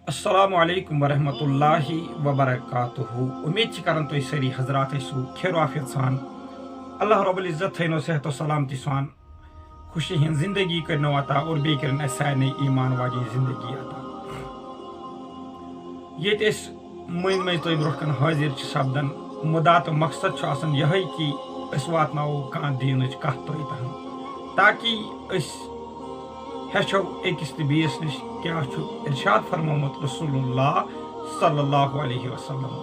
السلام علیکم ورحمۃ اللہ وبرکاتہ امید کران تھی ساری حضرات ٲسِو خیر عافیت سان اللہ رب العزت تھٲینو صحت و سلامتی سان خوشی ہند زندگی کرنو عطا اور بیٚیہِ کٔرِنۍ اَسہِ سارنٕے ایمان واجیٚنۍ زندگی عطا ییٚتہِ أسۍ مٔنٛزۍ مٔنٛزۍ تۄہہِ برونٛہہ کَنہِ حٲضِر چھِ سپدان مُدا تہٕ مقصد چھُ آسان یِہوٚے کہِ أسۍ واتناوو کانٛہہ دیٖنٕچ کَتھ تۄہہِ تام تاکہِ أسۍ ہیٚچھو أکِس تہٕ بیٚیِس نِش کیٛاہ چھُ ارشاد فرمومُت رسول اللہ صلی اللہ علیہ وسلم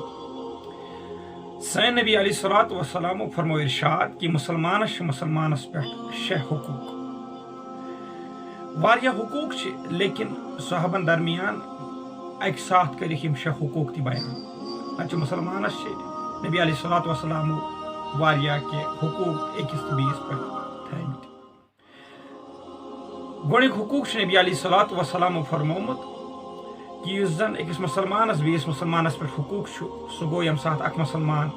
سٲنۍ نبی علیہ الصلوۃ والسلامو فرمو ارشاد کہ مسلمانس چھِ مسلمانس پٮ۪ٹھ 6 حقوٗق واریاہ حقوٗق چھِ لیکن صحابن درمیان اکہِ ساتھ کٔرِکھ یِم 6 حقوٗق تہِ بیان نتہٕ چھِ مسلمانس چھِ نبی علیہ الصلوۃ والسلامو واریاہ کینٛہہ حقوٗق أکِس تہٕ بیٚیِس پٮ۪ٹھ تھٲیمٕتۍ گۄڈٕنیُک حقوٗق چھُ نبی علیہ الصلوۃ والسلامو فرمومُت کہ یُس زن أکِس مسلمانس بیٚیِس مسلمانس پٮ۪ٹھ حقوٗق چھُ سُہ گوٚو ییٚمہِ ساتہٕ اکھ مسلمان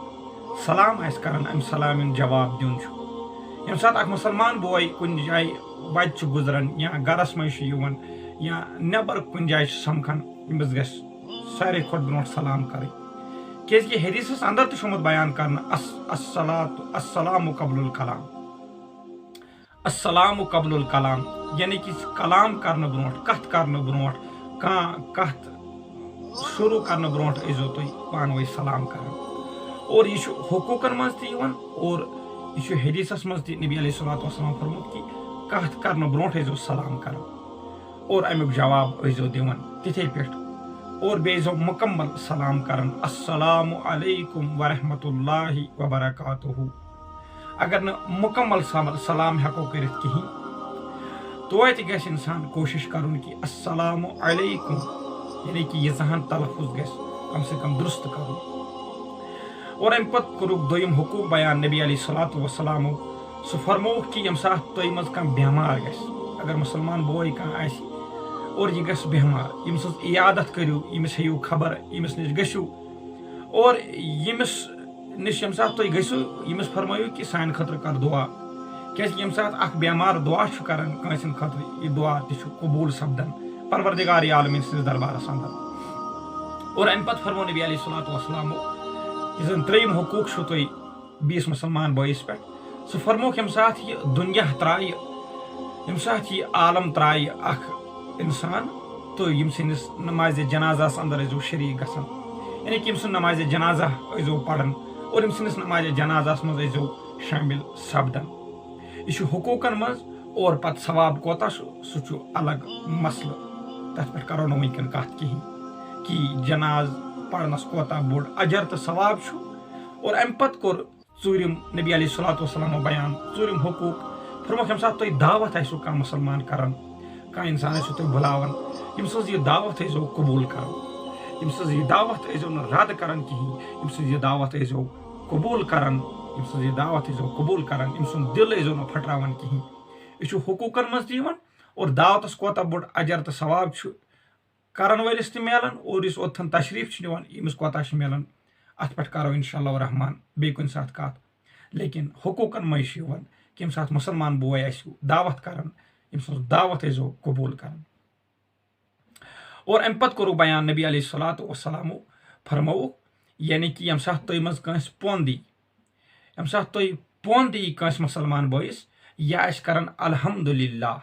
سلام آسہِ کران امہِ سلام ہُنٛد جواب دیُن چھُ ییٚمہِ ساتہٕ اکھ مسلمان بوے کُنہِ جایہِ وتہِ چھُ گُزران یا گرس منٛز چھُ یِوان یا نٮ۪بر کُنہِ جایہِ چھُ سمکھان أمِس گژھِ ساروی کھۄتہٕ برونٛٹھ سلام کرٕنۍ کیازِ کہ حدیثس اندر تہِ چھُ آمُت بیان کرنہٕ السلام قبل الکلام السلام قبل الکلام یعنی کہ کلام کرنہٕ برونٛٹھ کتھ کرنہٕ برونٛٹھ کانٛہہ کتھ شروٗع کرنہٕ برونٛٹھ ٲسۍزیو تُہۍ پانہٕ ؤنۍ سلام کران اور یہِ چھُ حقوٗقن منٛز تہِ یِوان اور یہِ چھُ حدیثس منٛز تہِ نبی علیہ الصلوۃ والسلام فرموت کہ کتھ کرنہٕ برونٛٹھ ٲسۍزیو سلام کران اور امیُک جواب ٲسۍزیو دِوان تِتھے پٲٹھۍ اور بیٚیہِ ٲسۍزیو مُکمل سلام کران السلام علیکم ورحمۃ اللہ وبرکاتہ اگر نہٕ مُکمل سلام ہٮ۪کو کٔرِتھ کِہیٖنۍ توتہِ گژھِ انسان کوٗشش کرُن کہ السلام علیکم یعنی کہ ییٖژاہن تلفظ گژھِ کم سے کم درست کرُن اور امہِ پتہٕ کوٚرُکھ دوٚیِم حقوٗق بیان نبی علیہ الصلوۃ والسلامو سُہ فرمووُکھ کہ ییٚمہِ ساتہٕ تۄہہِ منٛز کانٛہہ بٮ۪مار گژھِ اگر مسلمان بوے کانٛہہ آسہِ اور یہِ گژھِ بٮ۪مار ییٚمہِ سٕنٛز عیادت کٔرِو ییٚمِس ہیٚیِو خبر ییٚمِس نِش گٔژھِو اور ییٚمِس نِش ییٚمہِ ساتہٕ تُہۍ گٔژھِو ییٚمِس فرمٲیِو کہ سانہِ خٲطرٕ کر دُعا کیازِ ییٚمہِ ساتہٕ اکھ بٮ۪مار دُعا چھُ کران کٲنٛسہِ ہٕنٛدِ خٲطرٕ یہِ دُعا تہِ چھُ قبوٗل سپدان پروردگار عالمیٖن سٕنٛدِس دربارس اندر اور امہِ پتہٕ فرمو نبی علیہ الصلوۃ والسلامو یُس زن ترٛیٚیِم حقوٗق چھُو تۄہہِ بیٚیِس مسلمان بٲیِس پٮ۪ٹھ سُہ فرمووُکھ ییٚمہِ ساتہٕ یہِ دُنیا ترٛایہِ ییٚمہِ ساتہٕ یہِ عالم ترٛایہِ اکھ انسان تہٕ ییٚمہِ سٕنٛدِس نمازِ جنازس اندر ٲسۍزیو شریٖک گژھان یعنی کہ ییٚمہِ سُنٛد نمازِ جنازہ ٲسۍزیو پران اور ییٚمہِ سٕنٛدِس نمازِ جنازس منٛز ٲسۍزیو شٲمِل سپدان یہِ چھُ حقوٗقن منٛز اور پتہٕ ثواب کوتاہ چھُ سُہ چھُ الگ مسلہٕ تتھ پٮ۪ٹھ کرو نہٕ وٕنکیٚن کتھ کِہیٖنۍ کہ جناز پرنس کوتاہ بوٚڑ اجر تہٕ ثواب چھُ اور امہِ پتہٕ کوٚر ژوٗرِم نبی علیہ الصلوۃ والسلامو بیان ژوٗرِم حقوٗق فرمووُکھ ییٚمہِ ساتہٕ تُہۍ دعوت آسِوٕ کانٛہہ مسلمان کران کانٛہہ انسان ٲسِو تُہۍ بُلاوان ییٚمہِ سٕنٛز یہِ دعوت ٲسۍزیو قبوٗل کران ییٚمہِ سٕنٛز یہِ دعوت ٲسۍزیو نہٕ رد کران کِہیٖنۍ ییٚمہِ سٕنٛز یہِ دعوت ٲسۍزیو قبوٗل کران ییٚمہِ سٕنٛز یہِ دعوت ٲسۍزیو قبوٗل کران أمۍ سُنٛد دل ٲسۍزیو نہٕ پھٹراوان کِہیٖنۍ یہِ چھُ حقوٗقن منٛز تہِ یِوان اور دعوتس کوتاہ بوٚڑ اجر تہٕ ثواب چھُ کرن وٲلِس تہِ میلان اور یُس اوٚتتھن تشریٖف چھُ نِوان أمِس کوتاہ چھُ میلان اتھ پٮ۪ٹھ کرو انشاء اللہ الرحمان بیٚیہِ کُنہِ ساتہٕ کتھ لیکن حقوٗقن منٛز چھُ یِوان کہ ییٚمہِ ساتہٕ مسلمان بوے آسِوٕ دعوت کران أمۍ سٕنٛز دعوت ٲسۍزیو قبوٗل کران اور امہِ پتہٕ کوٚرُکھ بیان نبی علیہ الصلوۃ والسلامو فرمووُکھ یعنی کہ ییٚمہِ ساتہٕ تۄہہِ منٛز کٲنٛسہِ پوٚنٛد یی ییٚمہِ ساتہٕ تۄہہِ پوٚنٛد یی کٲنٛسہِ مسلمان بٲیِس یہِ آسہِ کران الحمدُاللہ